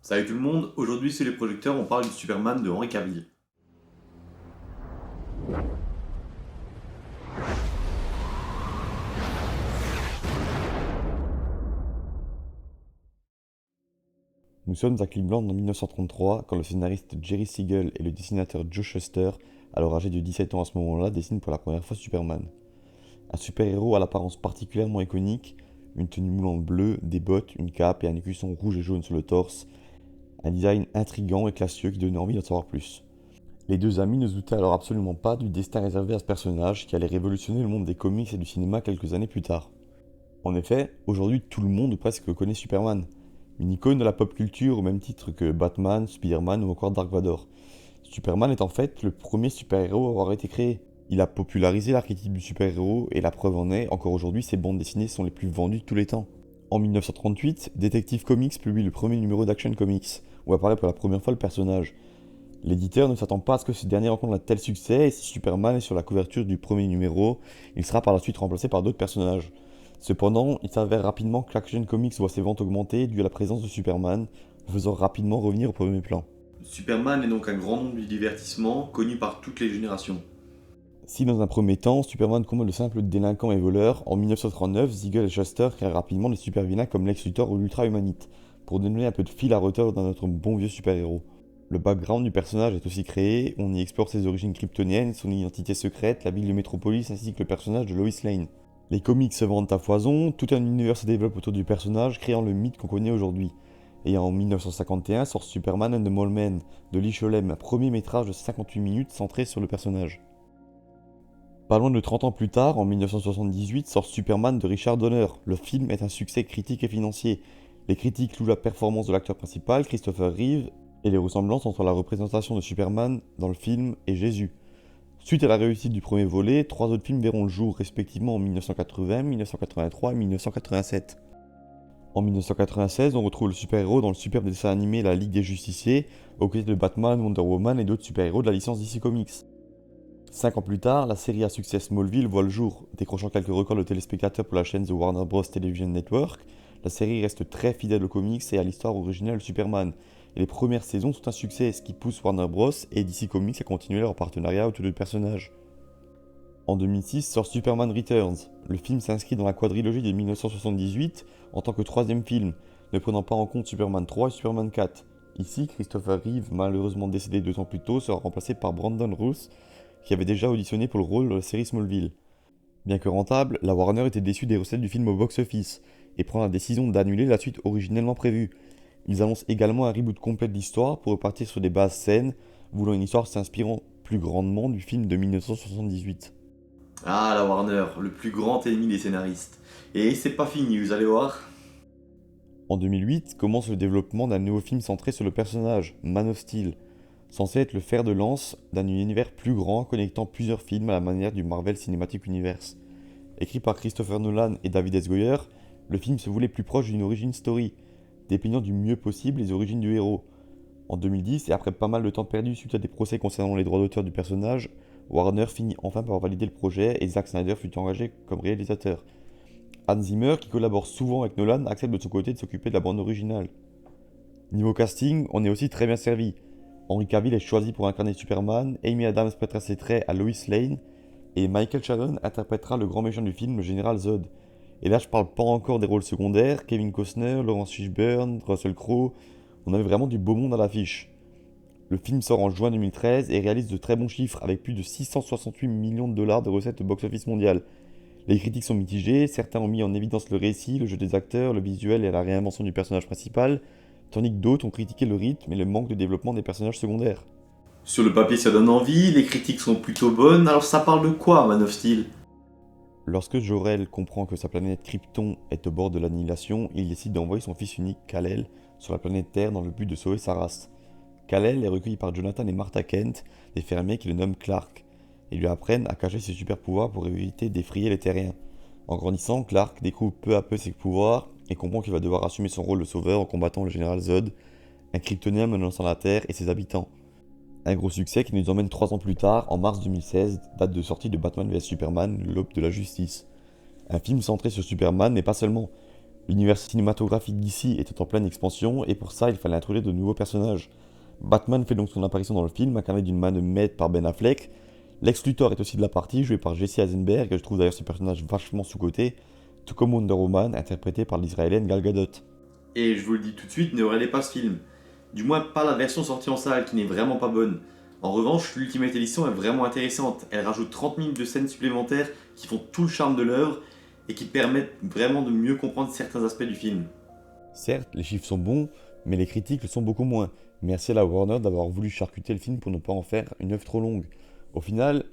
Salut tout le monde, aujourd'hui sur les projecteurs on parle du Superman de Henry Cavill. Nous sommes à Cleveland en 1933 quand le scénariste Jerry Siegel et le dessinateur Joe Shuster, alors âgé de 17 ans à ce moment-là, dessinent pour la première fois Superman. Un super-héros à l'apparence particulièrement iconique, une tenue moulante bleue, des bottes, une cape et un écusson rouge et jaune sur le torse, un design intrigant et classieux qui donnait envie d'en savoir plus. Les deux amis ne se doutaient alors absolument pas du destin réservé à ce personnage qui allait révolutionner le monde des comics et du cinéma quelques années plus tard. En effet, aujourd'hui tout le monde ou presque connaît Superman, une icône de la pop culture au même titre que Batman, Spider-Man ou encore Dark Vador. Superman est en fait le premier super-héros à avoir été créé. Il a popularisé l'archétype du super-héros et la preuve en est, encore aujourd'hui, ses bandes dessinées sont les plus vendues de tous les temps. En 1938, Detective Comics publie le premier numéro d'Action Comics, où apparaît pour la première fois le personnage. L'éditeur ne s'attend pas à ce que ce dernier rencontre un tel succès, et si Superman est sur la couverture du premier numéro, il sera par la suite remplacé par d'autres personnages. Cependant, il s'avère rapidement que Action Comics voit ses ventes augmenter dû à la présence de Superman, le faisant rapidement revenir au premier plan. Superman est donc un grand nom du divertissement, connu par toutes les générations. Si dans un premier temps, Superman combat le simple délinquant et voleur, en 1939, Siegel et Shuster créent rapidement des super-vilains comme Lex Luthor ou l'Ultra-Humanite, pour donner un peu de fil à retordre dans notre bon vieux super-héros. Le background du personnage est aussi créé, on y explore ses origines kryptoniennes, son identité secrète, la ville de Metropolis ainsi que le personnage de Lois Lane. Les comics se vendent à foison, tout un univers se développe autour du personnage, créant le mythe qu'on connaît aujourd'hui. Et en 1951 sort Superman and the Mole Men de Lee Sholem, un premier métrage de 58 minutes centré sur le personnage. Pas loin de 30 ans plus tard, en 1978, sort Superman de Richard Donner. Le film est un succès critique et financier. Les critiques louent la performance de l'acteur principal, Christopher Reeve, et les ressemblances entre la représentation de Superman dans le film et Jésus. Suite à la réussite du premier volet, trois autres films verront le jour respectivement en 1980, 1983 et 1987. En 1996, on retrouve le super-héros dans le superbe dessin animé La Ligue des Justiciers, aux côtés de Batman, Wonder Woman et d'autres super-héros de la licence DC Comics. 5 ans plus tard, la série à succès Smallville voit le jour, décrochant quelques records de téléspectateurs pour la chaîne The Warner Bros. Television Network. La série reste très fidèle aux comics et à l'histoire originale de Superman, et les premières saisons sont un succès, ce qui pousse Warner Bros. Et DC Comics à continuer leur partenariat autour du personnage. En 2006 sort Superman Returns. Le film s'inscrit dans la quadrilogie de 1978 en tant que troisième film, ne prenant pas en compte Superman 3 et Superman 4. Ici, Christopher Reeve, malheureusement décédé 2 ans plus tôt, sera remplacé par Brandon Routh, qui avait déjà auditionné pour le rôle dans la série Smallville. Bien que rentable, la Warner était déçue des recettes du film au box-office et prend la décision d'annuler la suite originellement prévue. Ils annoncent également un reboot complet de l'histoire pour repartir sur des bases saines, voulant une histoire s'inspirant plus grandement du film de 1978. Ah la Warner, le plus grand ennemi des scénaristes. Et c'est pas fini, vous allez voir. En 2008, commence le développement d'un nouveau film centré sur le personnage, Man of Steel, censé être le fer de lance d'un univers plus grand connectant plusieurs films à la manière du Marvel Cinematic Universe. Écrit par Christopher Nolan et David S. Goyer, le film se voulait plus proche d'une origin story, dépeignant du mieux possible les origines du héros. En 2010, et après pas mal de temps perdu suite à des procès concernant les droits d'auteur du personnage, Warner finit enfin par valider le projet et Zack Snyder fut engagé comme réalisateur. Hans Zimmer, qui collabore souvent avec Nolan, accepte de son côté de s'occuper de la bande originale. Niveau casting, on est aussi très bien servi. Henry Cavill est choisi pour incarner Superman, Amy Adams prêtera ses traits à Lois Lane, et Michael Shannon interprétera le grand méchant du film, le général Zod. Et là, je parle pas encore des rôles secondaires, Kevin Costner, Laurence Fishburne, Russell Crowe, on avait vraiment du beau monde à l'affiche. Le film sort en juin 2013 et réalise de très bons chiffres avec plus de 668 millions de dollars de recettes au box-office mondial. Les critiques sont mitigées, certains ont mis en évidence le récit, le jeu des acteurs, le visuel et la réinvention du personnage principal, tandis que d'autres ont critiqué le rythme et le manque de développement des personnages secondaires. Sur le papier ça donne envie, les critiques sont plutôt bonnes, alors ça parle de quoi Man of Steel? Lorsque Jor-El comprend que sa planète Krypton est au bord de l'annihilation, il décide d'envoyer son fils unique, Kal-El, sur la planète Terre dans le but de sauver sa race. Kal-El est recueilli par Jonathan et Martha Kent, des fermiers qui le nomment Clark, et lui apprennent à cacher ses super pouvoirs pour éviter d'effrayer les terriens. En grandissant, Clark découvre peu à peu ses pouvoirs et comprend qu'il va devoir assumer son rôle de sauveur en combattant le général Zod, un kryptonien menaçant la Terre et ses habitants. Un gros succès qui nous emmène 3 ans plus tard, en mars 2016, date de sortie de Batman vs Superman, l'aube de la justice. Un film centré sur Superman, mais pas seulement. L'univers cinématographique d'ici était en pleine expansion et pour ça il fallait introduire de nouveaux personnages. Batman fait donc son apparition dans le film, incarné d'une main de maître par Ben Affleck. Lex Luthor est aussi de la partie, joué par Jesse Eisenberg, et je trouve d'ailleurs ce personnage vachement sous-coté, tout comme Wonder Woman, interprété par l'israélienne Gal Gadot. Et je vous le dis tout de suite, ne regardez pas ce film. Du moins pas la version sortie en salle qui n'est vraiment pas bonne. En revanche, l'Ultimate Edition est vraiment intéressante. Elle rajoute 30 minutes de scènes supplémentaires qui font tout le charme de l'œuvre et qui permettent vraiment de mieux comprendre certains aspects du film. Certes, les chiffres sont bons, mais les critiques le sont beaucoup moins. Merci à la Warner d'avoir voulu charcuter le film pour ne pas en faire une œuvre trop longue. Au final,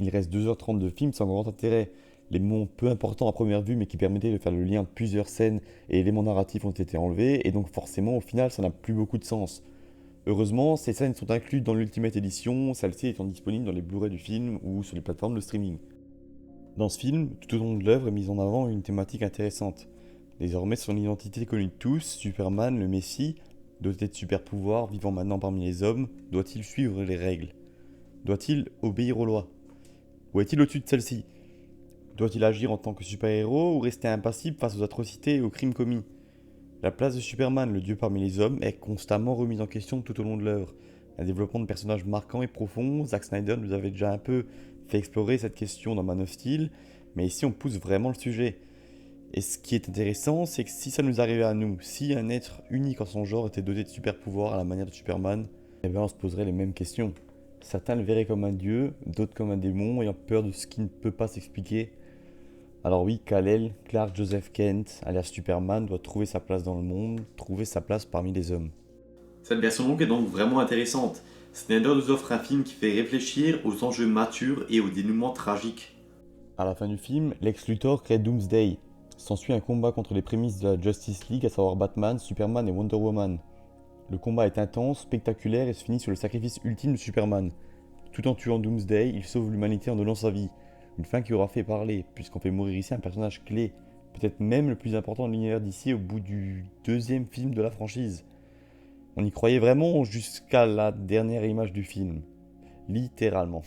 il reste 2h30 de film sans grand intérêt. Les moments peu importants à première vue mais qui permettaient de faire le lien de plusieurs scènes et éléments narratifs ont été enlevés et donc forcément au final ça n'a plus beaucoup de sens. Heureusement, ces scènes sont incluses dans l'Ultimate Edition, celle-ci étant disponible dans les Blu-ray du film ou sur les plateformes de streaming. Dans ce film, tout au long de l'œuvre est mise en avant une thématique intéressante. Désormais, son identité connue de tous, Superman, le Messie, doté de super pouvoirs, vivant maintenant parmi les hommes, doit-il suivre les règles? Doit-il obéir aux lois? Ou est-il au-dessus de celles-ci? Doit-il agir en tant que super-héros ou rester impassible face aux atrocités et aux crimes commis? La place de Superman, le dieu parmi les hommes, est constamment remise en question tout au long de l'œuvre. Un développement de personnages marquant et profond, Zack Snyder nous avait déjà un peu fait explorer cette question dans Man of Steel, mais ici on pousse vraiment le sujet. Et ce qui est intéressant, c'est que si ça nous arrivait à nous, si un être unique en son genre était doté de super pouvoirs à la manière de Superman, eh bien on se poserait les mêmes questions. Certains le verraient comme un dieu, d'autres comme un démon, ayant peur de ce qui ne peut pas s'expliquer. Alors oui, Kal-El, Clark Joseph Kent, alias Superman, doit trouver sa place dans le monde, trouver sa place parmi les hommes. Cette version longue est donc vraiment intéressante. Snyder nous offre un film qui fait réfléchir aux enjeux matures et au dénouement tragique. À la fin du film, Lex Luthor crée Doomsday. S'ensuit un combat contre les prémices de la Justice League, à savoir Batman, Superman et Wonder Woman. Le combat est intense, spectaculaire et se finit sur le sacrifice ultime de Superman. Tout en tuant Doomsday, il sauve l'humanité en donnant sa vie. Une fin qui aura fait parler, puisqu'on fait mourir ici un personnage clé, peut-être même le plus important de l'univers d'ici au bout du deuxième film de la franchise. On y croyait vraiment jusqu'à la dernière image du film. Littéralement.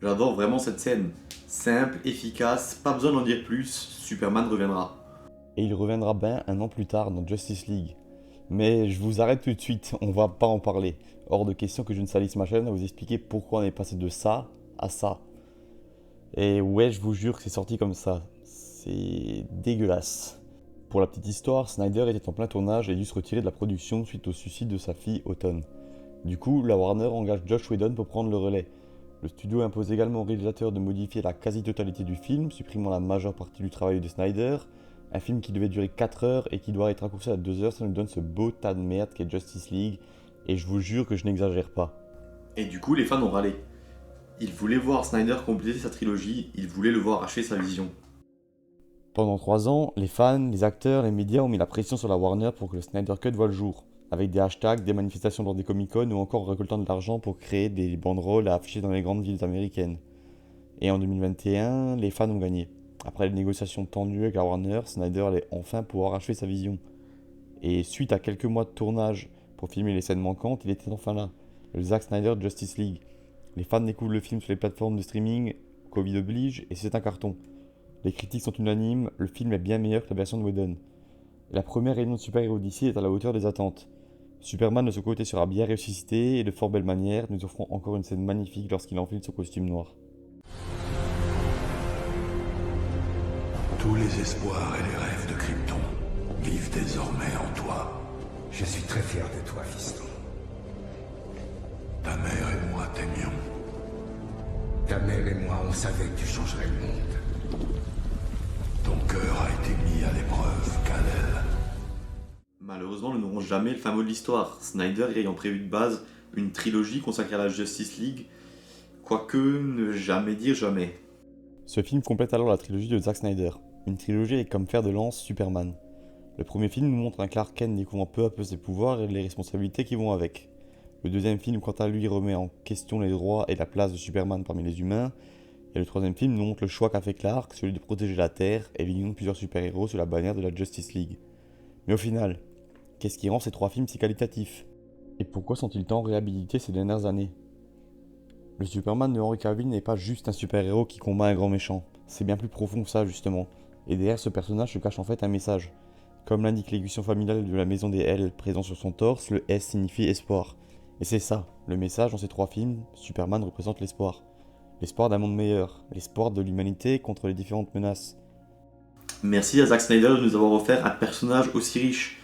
J'adore vraiment cette scène. Simple, efficace, pas besoin d'en dire plus, Superman reviendra. Et il reviendra bien un an plus tard dans Justice League. Mais je vous arrête tout de suite, on va pas en parler. Hors de question que je ne salisse ma chaîne à vous expliquer pourquoi on est passé de ça à ça. Et ouais, je vous jure que c'est sorti comme ça. C'est dégueulasse. Pour la petite histoire, Snyder était en plein tournage et a dû se retirer de la production suite au suicide de sa fille Autumn. Du coup, la Warner engage Joss Whedon pour prendre le relais. Le studio impose également au réalisateur de modifier la quasi-totalité du film, supprimant la majeure partie du travail de Snyder. Un film qui devait durer 4 heures et qui doit être raccourci à 2 heures, ça nous donne ce beau tas de merde qu'est Justice League. Et je vous jure que je n'exagère pas. Et du coup, les fans ont râlé. Ils voulaient voir Snyder compléter sa trilogie, ils voulaient le voir achever sa vision. Pendant 3 ans, les fans, les acteurs, les médias ont mis la pression sur la Warner pour que le Snyder Cut voie le jour, avec des hashtags, des manifestations lors des Comic-Con ou encore en récoltant de l'argent pour créer des banderoles à afficher dans les grandes villes américaines. Et en 2021, les fans ont gagné. Après les négociations tendues avec la Warner, Snyder allait enfin pouvoir achever sa vision. Et suite à quelques mois de tournage pour filmer les scènes manquantes, il était enfin là, le Zack Snyder Justice League. Les fans découvrent le film sur les plateformes de streaming, Covid oblige, et c'est un carton. Les critiques sont unanimes, le film est bien meilleur que la version de Whedon. Et la première réunion de super-héros d'ici est à la hauteur des attentes. Superman de ce côté sera bien ressuscité et de fort belle manière, nous offrons encore une scène magnifique lorsqu'il enfile son costume noir. Tous les espoirs et les rêves de Krypton vivent désormais en toi. Je suis très fier de toi, fiston. Ta mère et moi t'aimions. Ta mère et moi, on savait que tu changerais le monde. Ton cœur a été mis à l'épreuve, Kal-El. Malheureusement, nous n'aurons jamais le fin mot de l'histoire, Snyder ayant prévu de base une trilogie consacrée à la Justice League, quoique ne jamais dire jamais. Ce film complète alors la trilogie de Zack Snyder, une trilogie avec comme fer de lance Superman. Le premier film nous montre un Clark Kent découvrant peu à peu ses pouvoirs et les responsabilités qui vont avec. Le deuxième film, quant à lui, remet en question les droits et la place de Superman parmi les humains. Et le troisième film nous montre le choix qu'a fait Clark, celui de protéger la Terre et l'union de plusieurs super-héros sous la bannière de la Justice League. Mais au final, qu'est-ce qui rend ces trois films si qualitatifs? Et pourquoi sont-ils tant réhabilités ces dernières années? Le Superman de Henry Cavill n'est pas juste un super-héros qui combat un grand méchant, c'est bien plus profond que ça justement. Et derrière ce personnage se cache en fait un message. Comme l'indique l'écution familiale de la maison des L présent sur son torse, le S signifie espoir. Et c'est ça, le message dans ces trois films, Superman représente l'espoir. L'espoir d'un monde meilleur, l'espoir de l'humanité contre les différentes menaces. Merci à Zack Snyder de nous avoir offert un personnage aussi riche.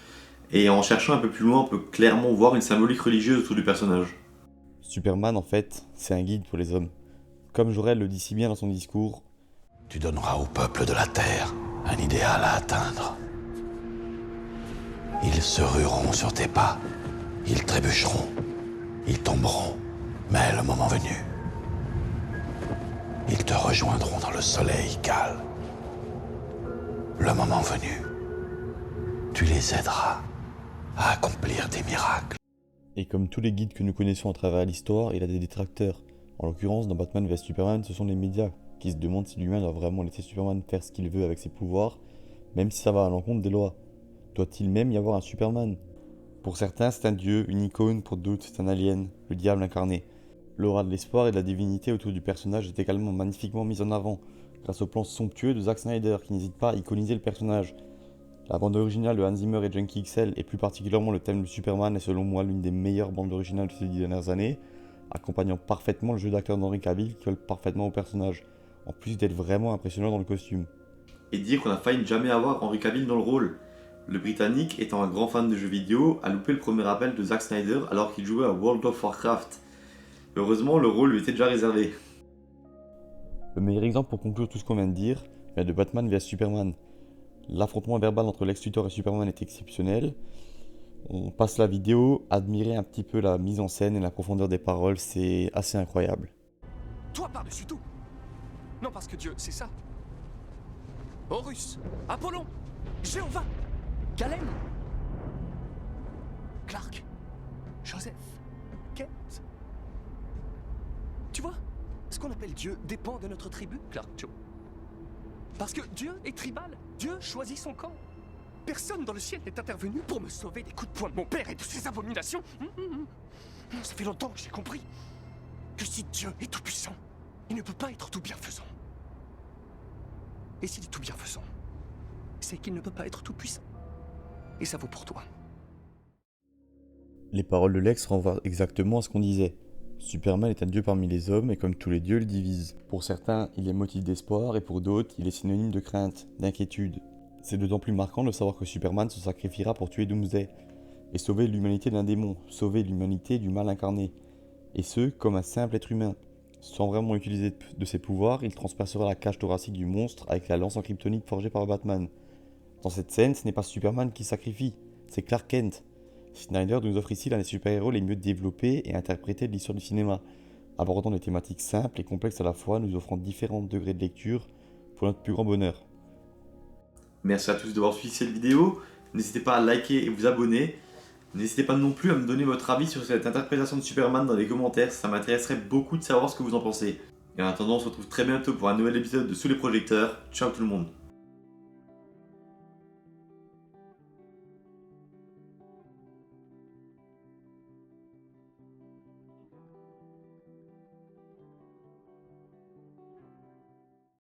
Et en cherchant un peu plus loin, on peut clairement voir une symbolique religieuse autour du personnage. Superman en fait, c'est un guide pour les hommes. Comme Jor-El le dit si bien dans son discours, Tu donneras au peuple de la Terre un idéal à atteindre. Ils se rueront sur tes pas, ils trébucheront, ils tomberont, mais le moment venu, ils te rejoindront dans le soleil calme. Le moment venu, tu les aideras à accomplir des miracles. et comme tous les guides que nous connaissons à travers l'histoire, il a des détracteurs. En l'occurrence, dans Batman vs Superman, ce sont les médias qui se demandent si l'humain doit vraiment laisser Superman faire ce qu'il veut avec ses pouvoirs, même si ça va à l'encontre des lois. Doit-il même y avoir un Superman? Pour certains, c'est un dieu, une icône, pour d'autres, c'est un alien, le diable incarné. L'aura de l'espoir et de la divinité autour du personnage est également magnifiquement mise en avant, grâce au plan somptueux de Zack Snyder qui n'hésite pas à iconiser le personnage. La bande originale de Hans Zimmer et Junkie XL, et plus particulièrement le thème de Superman, est selon moi l'une des meilleures bandes originales de ces 10 dernières années, accompagnant parfaitement le jeu d'acteur d'Henry Cavill qui colle parfaitement au personnage, en plus d'être vraiment impressionnant dans le costume. Et dire qu'on a failli ne jamais avoir Henry Cavill dans le rôle. Le Britannique, étant un grand fan de jeux vidéo, a loupé le premier appel de Zack Snyder alors qu'il jouait à World of Warcraft. Heureusement, le rôle lui était déjà réservé. Le meilleur exemple pour conclure tout ce qu'on vient de dire vient de Batman vs Superman. L'affrontement verbal entre Lex Luthor et Superman est exceptionnel. On passe la vidéo, admirer un petit peu la mise en scène et la profondeur des paroles, c'est assez incroyable. Toi par-dessus tout. Non, parce que Dieu, c'est ça. Horus, Apollon, Jéhovah, Galène, Clark, Joseph, Kent. Tu vois, ce qu'on appelle Dieu dépend de notre tribu, Clark Joe. Parce que Dieu est tribal. Dieu choisit son camp. Personne dans le ciel n'est intervenu pour me sauver des coups de poing de mon père et de ses abominations. Ça fait longtemps que j'ai compris que si Dieu est tout-puissant, il ne peut pas être tout bienfaisant. Et s'il est tout bienfaisant, c'est qu'il ne peut pas être tout-puissant. Et ça vaut pour toi. Les paroles de Lex renvoient exactement à ce qu'on disait. Superman est un dieu parmi les hommes et comme tous les dieux, il divise. Pour certains, il est motif d'espoir et pour d'autres, il est synonyme de crainte, d'inquiétude. C'est d'autant plus marquant de savoir que Superman se sacrifiera pour tuer Doomsday et sauver l'humanité d'un démon, sauver l'humanité du mal incarné. Et ce, comme un simple être humain. Sans vraiment utiliser de ses pouvoirs, il transpercera la cage thoracique du monstre avec la lance en kryptonite forgée par Batman. Dans cette scène, ce n'est pas Superman qui sacrifie, c'est Clark Kent. Snyder nous offre ici l'un des super-héros les mieux développés et interprétés de l'histoire du cinéma, abordant des thématiques simples et complexes à la fois, nous offrant différents degrés de lecture pour notre plus grand bonheur. Merci à tous d'avoir suivi cette vidéo. N'hésitez pas à liker et vous abonner. N'hésitez pas non plus à me donner votre avis sur cette interprétation de Superman dans les commentaires, ça m'intéresserait beaucoup de savoir ce que vous en pensez. Et en attendant, on se retrouve très bientôt pour un nouvel épisode de Sous les projecteurs. Ciao tout le monde.